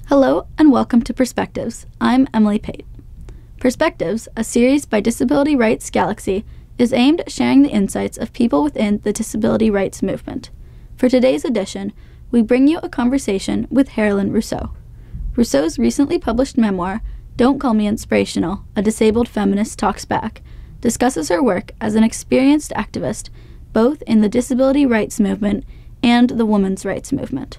Hello and welcome to Perspectives. I'm Emily Pate. Perspectives, a series by Disability Rights Galaxy, is aimed at sharing the insights of people within the disability rights movement. For today's edition, we bring you a conversation with Harilyn Rousso. Rousseau's recently published memoir, Don't Call Me Inspirational, A Disabled Feminist Talks Back, discusses her work as an experienced activist, both in the disability rights movement and the women's rights movement.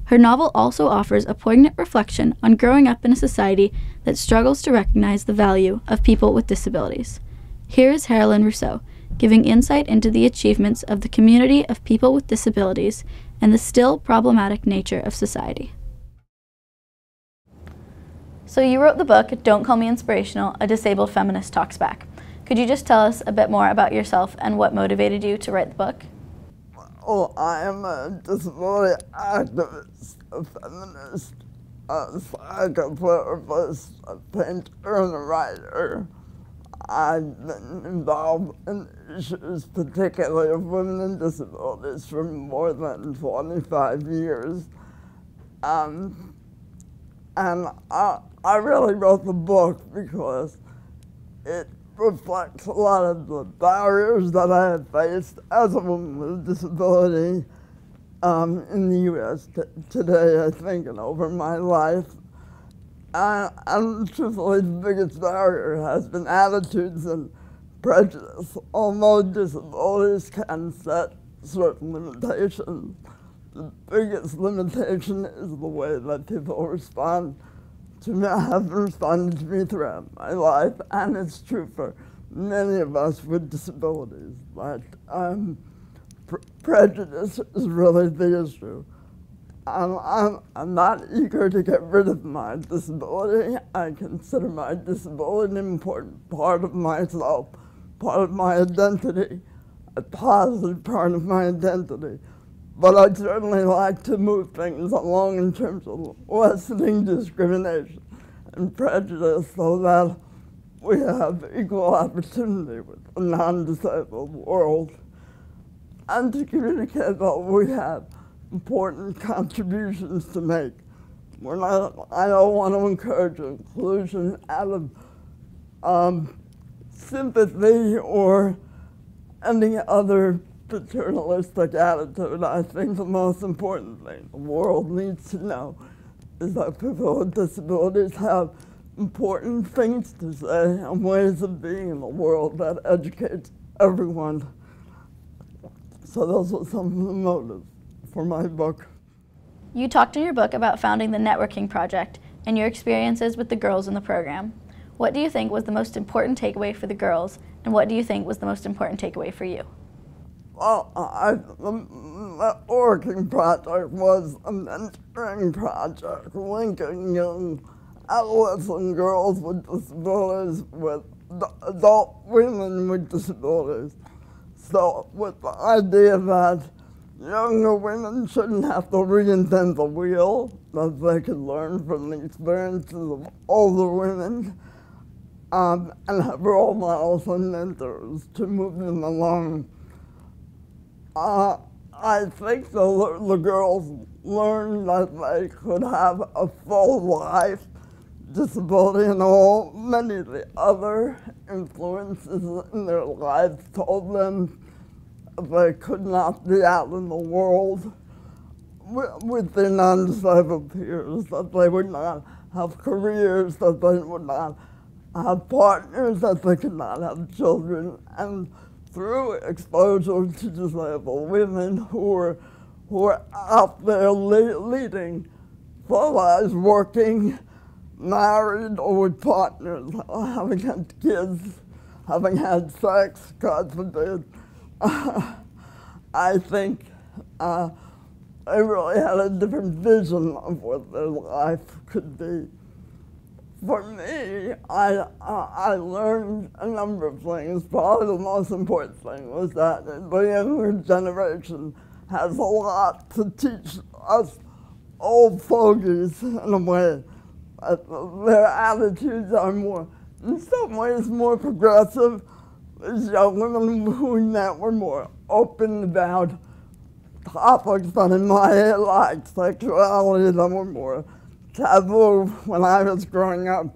Her novel also offers a poignant reflection on growing up in a society that struggles to recognize the value of people with disabilities. Here is Harilyn Rousso, giving insight into the achievements of the community of people with disabilities and the still problematic nature of society. So you wrote the book, Don't Call Me Inspirational, A Disabled Feminist Talks Back. Could you just tell us a bit more about yourself and what motivated you to write the book? Well, I am a disability activist, a feminist, a psychotherapist, a painter, and a writer. I've been involved in issues, particularly of women and disabilities, for more than 25 years. And I really wrote the book because it reflects a lot of the barriers that I have faced as a woman with a disability in the U.S. today, I think, and over my life. And truthfully, the biggest barrier has been attitudes and prejudice. Although disabilities can set certain limitations, the biggest limitation is the way that people respond to me, have responded to me throughout my life, and it's true for many of us with disabilities. But prejudice is really the issue. I'm not eager to get rid of my disability. I consider my disability an important part of myself, part of my identity, a positive part of my identity. But I'd certainly like to move things along in terms of lessening discrimination and prejudice so that we have equal opportunity with a non-disabled world, and to communicate that we have important contributions to make. I don't want to encourage inclusion out of sympathy or any other paternalistic attitude. I think the most important thing the world needs to know is that people with disabilities have important things to say and ways of being in the world that educates everyone. So those are some of the motives for my book. You talked in your book about founding the Networking Project and your experiences with the girls in the program. What do you think was the most important takeaway for the girls, and what do you think was the most important takeaway for you? Well, the Networking Project was a mentoring project linking young adolescent girls with disabilities with adult women with disabilities. So with the idea that younger women shouldn't have to reinvent the wheel, that they could learn from the experiences of older women and have role models and mentors to move them along. I think the girls learned that they could have a full life, disability and all. Many of the other influences in their lives told them they could not be out in the world with their non-disabled peers, that they would not have careers, that they would not have partners, that they could not have children. And through exposure to disabled women who are out there leading full lives, working, married, or with partners, having had kids, having had sex, God forbid, I think they really had a different vision of what their life could be. For me, I learned a number of things. Probably the most important thing was that the younger generation has a lot to teach us old fogies in a way. Their attitudes are more, in some ways, more progressive, these young women who we met were more open about topics that in my head, like sexuality, that were more taboo when I was growing up.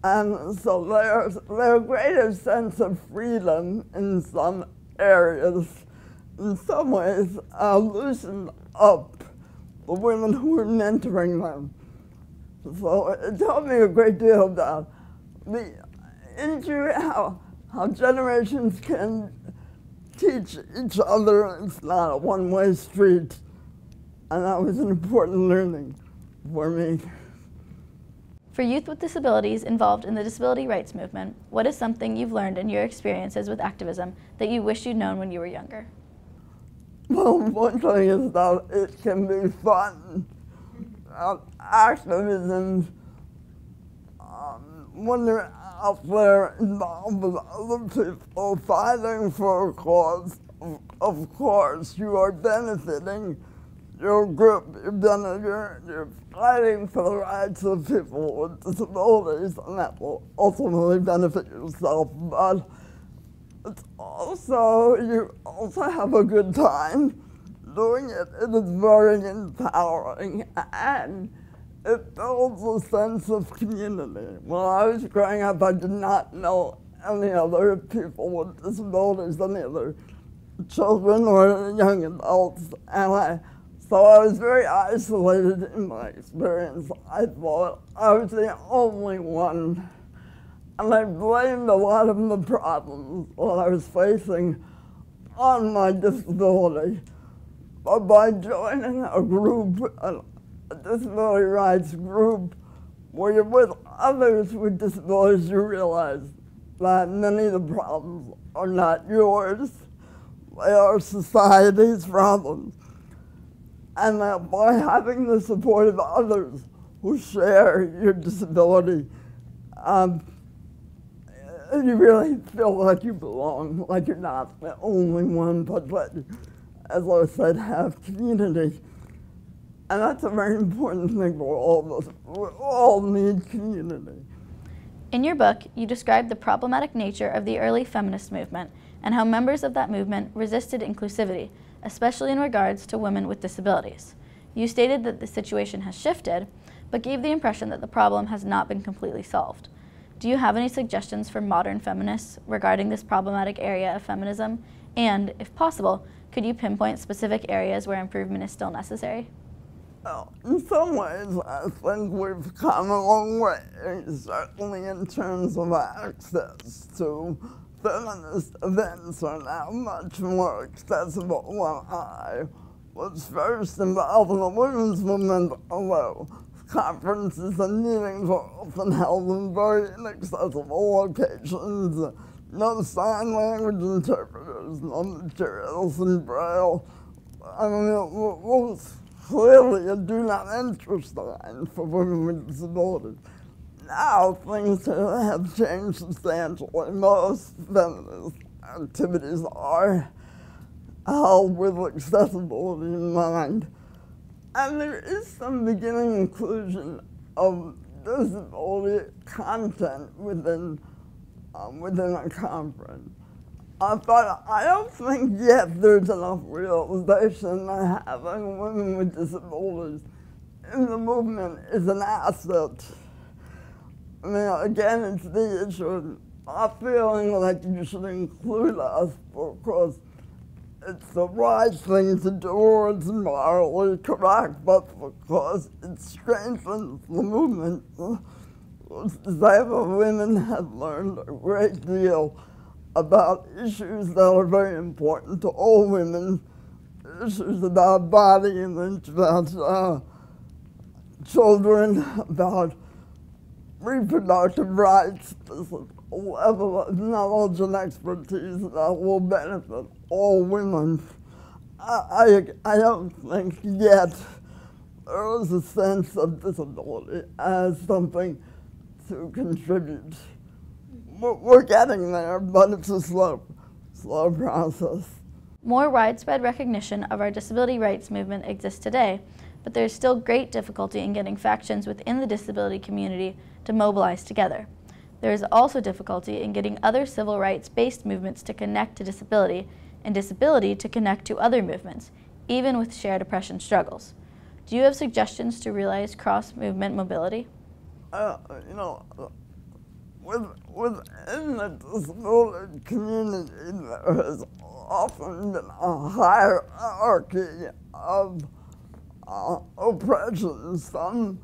And so there's a greater sense of freedom in some areas, in some ways, loosened up the women who were mentoring them. So it taught me a great deal about the injury, how generations can teach each other. It's not a one-way street. And that was an important learning for me. For youth with disabilities involved in the disability rights movement, what is something you've learned in your experiences with activism that you wish you'd known when you were younger? Well, one thing is that it can be fun. Activism, when you're out there involved with other people fighting for a cause, of course you are benefiting your group, you're fighting for the rights of people with disabilities, and that will ultimately benefit yourself. But it's also, you also have a good time doing it. It is very empowering, and it builds a sense of community. When I was growing up, I did not know any other people with disabilities, any other children or young adults, and so I was very isolated in my experience. I thought I was the only one, and I blamed a lot of the problems that I was facing on my disability. But by joining a group, a disability rights group, where you're with others with disabilities, you realize that many of the problems are not yours. They are society's problems. And that by having the support of others who share your disability, you really feel like you belong, like you're not the only one, but as I said, have community. And that's a very important thing for all of us. We all need community. In your book, you described the problematic nature of the early feminist movement and how members of that movement resisted inclusivity, especially in regards to women with disabilities. You stated that the situation has shifted, but gave the impression that the problem has not been completely solved. Do you have any suggestions for modern feminists regarding this problematic area of feminism? And, if possible, could you pinpoint specific areas where improvement is still necessary? Well, in some ways, I think we've come a long way, certainly in terms of access to feminist events are now much more accessible. When I was first involved in the women's movement, although conferences and meetings were often held in very inaccessible locations, no sign language interpreters, no materials in Braille. I mean, it was clearly a do not enter sign for women with disabilities. Now things have changed substantially. Most feminist activities are held with accessibility in mind. And there is some beginning inclusion of disability content within a conference. But I don't think yet there's enough realization that having women with disabilities in the movement is an asset. I mean, again, it's the issue of not feeling like you should include us because it's the right thing to do or it's morally correct, but because it strengthens the movement. Disabled women have learned a great deal about issues that are very important to all women, issues about body image, about children, about reproductive rights. This is a level of knowledge and expertise that will benefit all women. I don't think yet there is a sense of disability as something to contribute. We're getting there, but it's a slow process. More widespread recognition of our disability rights movement exists today, but there is still great difficulty in getting factions within the disability community to mobilize together. There is also difficulty in getting other civil rights-based movements to connect to disability, and disability to connect to other movements, even with shared oppression struggles. Do you have suggestions to realize cross-movement mobility? You know, within the disability community, there has often been a hierarchy of oppression. Some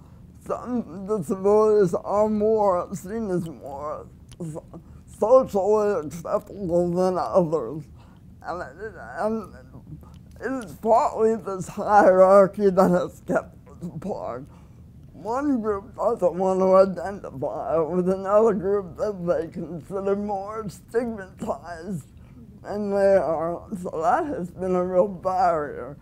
disabilities are seen as more socially acceptable than others. And it is partly this hierarchy that has kept us apart. One group doesn't want to identify with another group that they consider more stigmatized than they are. So that has been a real barrier.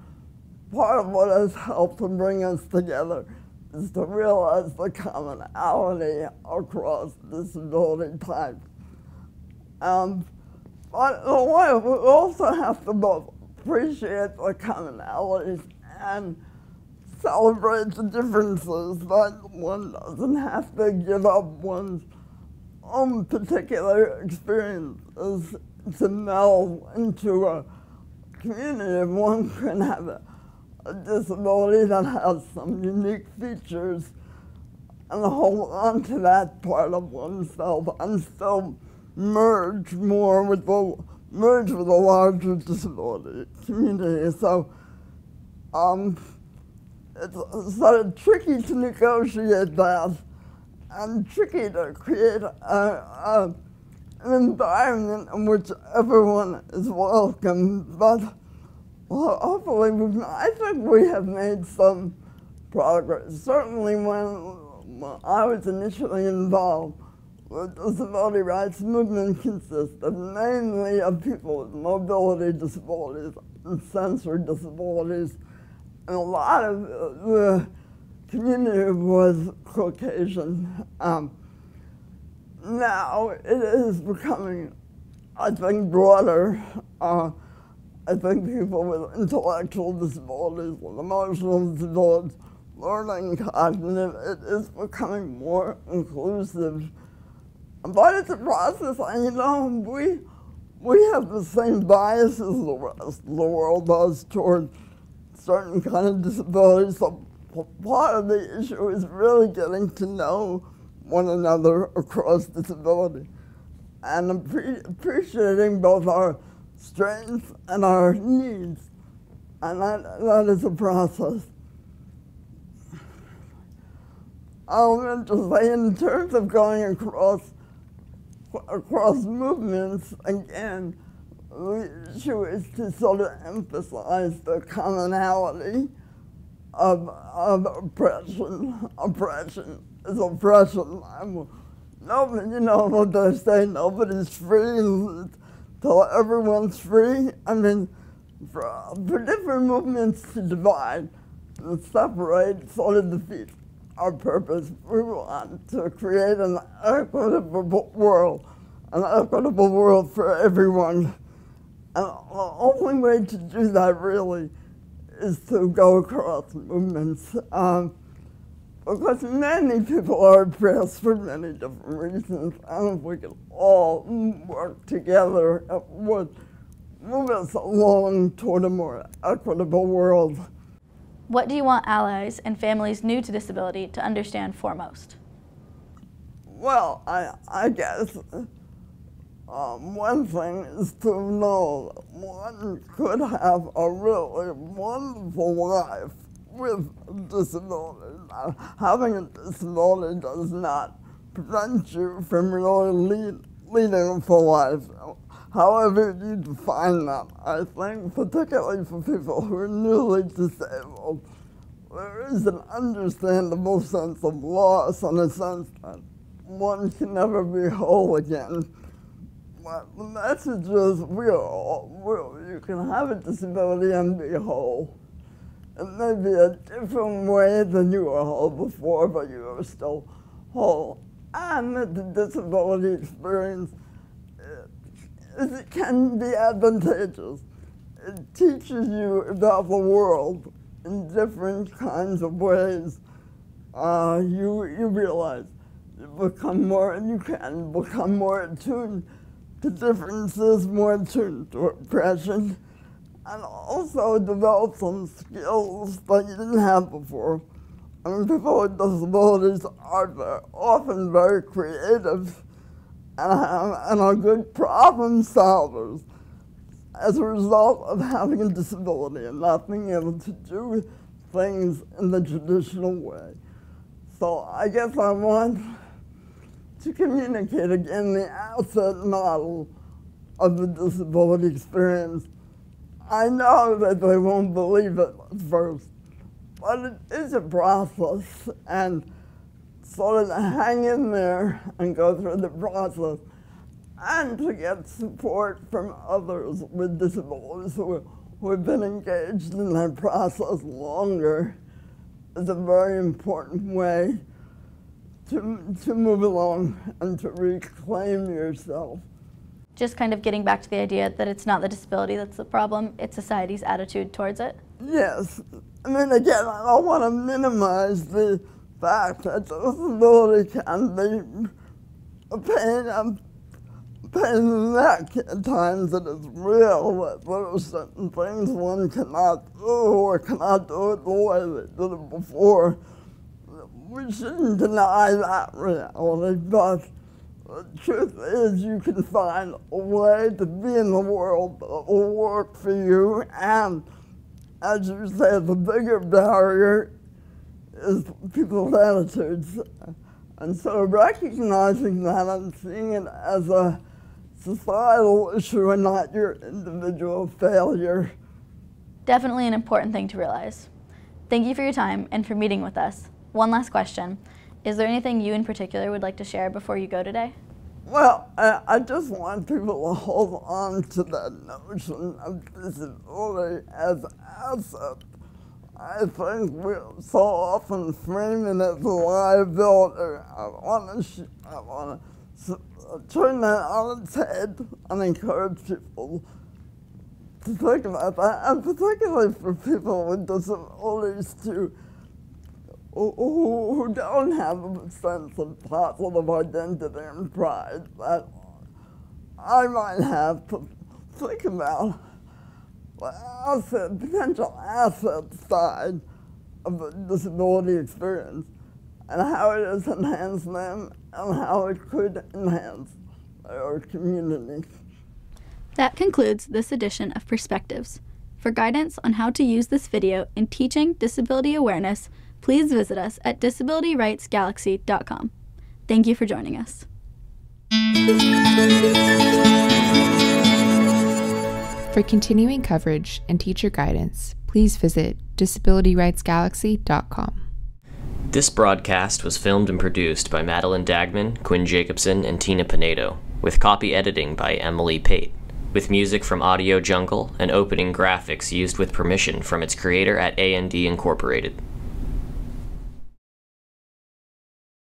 Part of what has helped to bring us together is to realize the commonality across disability types. But in a way, we also have to both appreciate the commonalities and celebrate the differences, that one doesn't have to give up one's own particular experiences to meld into a community. One can have a disability that has some unique features and hold on to that part of oneself and still merge with the larger disability community. So it's sort of tricky to negotiate that and tricky to create an environment in which everyone is welcome. But hopefully, I think we have made some progress. Certainly when I was initially involved, the disability rights movement consisted mainly of people with mobility disabilities and sensory disabilities. And a lot of the community was Caucasian. Now it is becoming, I think, broader. I think people with intellectual disabilities, with emotional disabilities, learning cognitive, it is becoming more inclusive. But it's a process, and you know, we have the same biases the rest of the world does toward certain kind of disabilities. So part of the issue is really getting to know one another across disability and appreciating both our strengths and our needs. And that is a process. I want to say, in terms of going across movements, again, the issue is to sort of emphasize the commonality of oppression. Oppression is oppression. Nobody, you know what they say, nobody's free till everyone's free. I mean, for different movements to divide and separate sort of defeats our purpose. We want to create an equitable world for everyone. And the only way to do that really is to go across movements. Because many people are oppressed for many different reasons, and if we could all work together, it would move us along toward a more equitable world. What do you want allies and families new to disability to understand foremost? Well, I guess one thing is to know that one could have a really wonderful life with disability. Having a disability does not prevent you from really leading a full life. However you define that, I think, particularly for people who are newly disabled, there is an understandable sense of loss and a sense that one can never be whole again. But the message is you can have a disability and be whole. It may be a different way than you were whole before, but you are still whole. And that the disability experience it can be advantageous. It teaches you about the world in different kinds of ways. You realize you can become more attuned to differences, more attuned to oppression, and also develop some skills that you didn't have before. I mean, people with disabilities are often very creative and are good problem solvers as a result of having a disability and not being able to do things in the traditional way. So I guess I want to communicate again the outset model of the disability experience. I know that they won't believe it at first, but it is a process, and sort of hang in there and go through the process, and to get support from others with disabilities who have been engaged in that process longer is a very important way to move along and to reclaim yourself. Just kind of getting back to the idea that it's not the disability that's the problem, it's society's attitude towards it? Yes. I mean, again, I don't want to minimize the fact that disability can be a pain in the neck at times. It is real that there are certain things one cannot do or cannot do it the way they did it before. We shouldn't deny that reality, but the truth is you can find a way to be in the world that will work for you, and as you say, the bigger barrier is people's attitudes. And so recognizing that and seeing it as a societal issue and not your individual failure. Definitely an important thing to realize. Thank you for your time and for meeting with us. One last question. Is there anything you in particular would like to share before you go today? Well, I just want people to hold on to that notion of disability as an asset. I think we so often frame it as a liability. I want to turn that on its head and encourage people to think about that, and particularly for people with disabilities too, who don't have a sense of positive identity and pride that I might have to think about the potential asset side of the disability experience and how it has enhanced them and how it could enhance our community. That concludes this edition of Perspectives. For guidance on how to use this video in teaching disability awareness, please visit us at disabilityrightsgalaxy.com. Thank you for joining us. For continuing coverage and teacher guidance, please visit disabilityrightsgalaxy.com. This broadcast was filmed and produced by Madeline Dagman, Quinn Jacobson, and Tina Pinedo, with copy editing by Emily Pate, with music from Audio Jungle and opening graphics used with permission from its creator at A&D Incorporated.